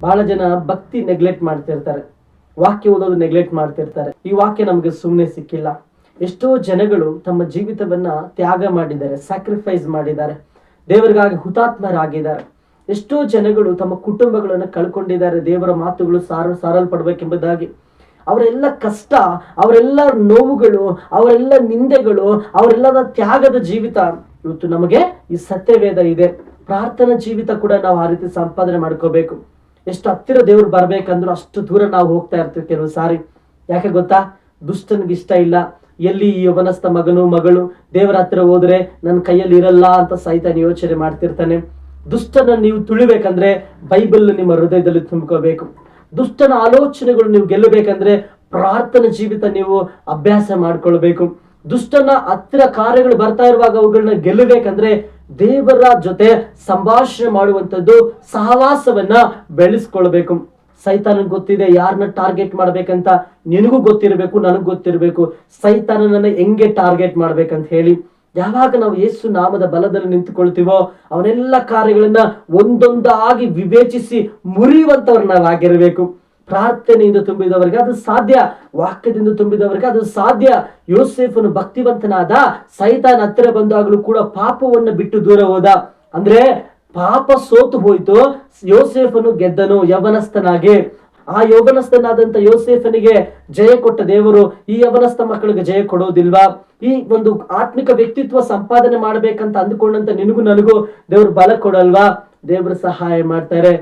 ಬಹಳ ಜನ ಭಕ್ತಿ ನೆಗ್ಲೆಕ್ಟ್ ಮಾಡ್ತಿರ್ತಾರೆ, ವಾಕ್ಯ ಓದೋದು ನೆಗ್ಲೆಕ್ಟ್ ಮಾಡ್ತಿರ್ತಾರೆ. ಈ ವಾಕ್ಯ ನಮಗೆ ಸುಮ್ಮನೆ ಸಿಕ್ಕಿಲ್ಲ. ಎಷ್ಟೋ ಜನಗಳು ತಮ್ಮ ಜೀವಿತವನ್ನ ತ್ಯಾಗ ಮಾಡಿದ್ದಾರೆ, ಸ್ಯಾಕ್ರಿಫೈಸ್ ಮಾಡಿದ್ದಾರೆ, ದೇವರಿಗಾಗಿ ಹುತಾತ್ಮರಾಗಿದ್ದಾರೆ. ಎಷ್ಟೋ ಜನಗಳು ತಮ್ಮ ಕುಟುಂಬಗಳನ್ನು ಕಳ್ಕೊಂಡಿದ್ದಾರೆ, ದೇವರ ಮಾತುಗಳು ಸಾರಲ್ಪಡ್ಬೇಕೆಂಬುದಾಗಿ. ಅವರೆಲ್ಲ ಕಷ್ಟ, ಅವರೆಲ್ಲ ನೋವುಗಳು, ಅವರೆಲ್ಲ ನಿಂದೆಗಳು, ಅವರೆಲ್ಲದ ತ್ಯಾಗದ ಜೀವಿತ ಇವತ್ತು ನಮಗೆ ಈ ಸತ್ಯವೇದ ಇದೆ. ಪ್ರಾರ್ಥನಾ ಜೀವಿತ ಕೂಡ ನಾವು ಆ ರೀತಿ ಸಂಪಾದನೆ ಮಾಡ್ಕೋಬೇಕು. ಎಷ್ಟು ಹತ್ತಿರ ದೇವ್ರು ಬರ್ಬೇಕಂದ್ರೂ ಅಷ್ಟು ದೂರ ನಾವು ಹೋಗ್ತಾ ಇರ್ತೀವಿ ಕೆಲವು ಸಾರಿ. ಯಾಕೆ ಗೊತ್ತಾ? ದುಷ್ಟನಿಗೆ ಇಷ್ಟ ಇಲ್ಲ, ಎಲ್ಲಿ ಈ ಯವನಸ್ಥ ಮಗನು ಮಗಳು ದೇವರ ಹತ್ರ ಹೋದ್ರೆ ನನ್ನ ಕೈಯಲ್ಲಿ ಇರಲ್ಲ ಅಂತ ಸೈತಾನ ಯೋಚನೆ ಮಾಡ್ತಿರ್ತಾನೆ. ದುಷ್ಟನ ನೀವು ತುಳಿಬೇಕಂದ್ರೆ ಬೈಬಲ್ ನಿಮ್ಮ ಹೃದಯದಲ್ಲಿ ತುಂಬ್ಕೋಬೇಕು. ದುಷ್ಟನ ಆಲೋಚನೆಗಳು ನೀವು ಗೆಲ್ಲಬೇಕಂದ್ರೆ ಪ್ರಾರ್ಥನಾ ಜೀವಿತ ನೀವು ಅಭ್ಯಾಸ ಮಾಡ್ಕೊಳ್ಬೇಕು. ದುಷ್ಟನ ಹತ್ತಿರ ಕಾರ್ಯಗಳು ಬರ್ತಾ ಇರುವಾಗ ಅವುಗಳನ್ನ ಗೆಲ್ಲಬೇಕಂದ್ರೆ ದೇವರ ಜೊತೆ ಸಂಭಾಷಣೆ ಮಾಡುವಂಥದ್ದು, ಸಹವಾಸವನ್ನ ಬೆಳೆಸ್ಕೊಳ್ಬೇಕು. ಸೈತಾನನ್ ಗೊತ್ತಿದೆ ಯಾರನ್ನ ಟಾರ್ಗೆಟ್ ಮಾಡ್ಬೇಕಂತ. ನಿನಗೂ ಗೊತ್ತಿರಬೇಕು, ನನಗೂ ಗೊತ್ತಿರಬೇಕು ಸೈತಾನನನ್ನ ಹೆಂಗೆ ಟಾರ್ಗೆಟ್ ಮಾಡ್ಬೇಕಂತ ಹೇಳಿ. ಯಾವಾಗ ನಾವು ಯೇಸು ನಾಮದ ಬಲದಲ್ಲಿ ನಿಂತುಕೊಳ್ತೀವೋ ಅವನೆಲ್ಲ ಕಾರ್ಯಗಳನ್ನ ಒಂದೊಂದಾಗಿ ವಿವೇಚಿಸಿ ಮುರಿಯುವಂತವ್ರು ನಾವಾಗಿರಬೇಕು. ಪ್ರಾರ್ಥನೆಯಿಂದ ತುಂಬಿದವರಿಗೆ ಅದು ಸಾಧ್ಯ, ವಾಕ್ಯದಿಂದ ತುಂಬಿದವರಿಗೆ ಅದು ಸಾಧ್ಯ. ಯೋಸೇಫನು ಭಕ್ತಿವಂತನಾದ, ಸೈತಾನ ಹತ್ತಿರ ಬಂದಾಗಲೂ ಕೂಡ ಪಾಪವನ್ನು ಬಿಟ್ಟು ದೂರ ಹೋದ. ಅಂದ್ರೆ ಪಾಪ ಸೋತು ಹೋಯ್ತು, ಯೋಸೇಫನು ಗೆದ್ದನು ಯವನಸ್ಥನಾಗಿ. ಆ ಯವನಸ್ಥನಾದಂತ ಯೋಸೇಫನಿಗೆ ಜಯ ಕೊಟ್ಟ ದೇವರು ಈ ಯವನಸ್ಥ ಮಕ್ಕಳಿಗೆ ಜಯ ಕೊಡೋದಿಲ್ವಾ? ಈ ಒಂದು ಆತ್ಮಿಕ ವ್ಯಕ್ತಿತ್ವ ಸಂಪಾದನೆ ಮಾಡ್ಬೇಕಂತ ಅಂದುಕೊಂಡಂತ ನಿನಗೂ ನನಗೂ ದೇವರು ಬಲ ಕೊಡಲ್ವಾ? ದೇವರು ಸಹಾಯ ಮಾಡ್ತಾರೆ.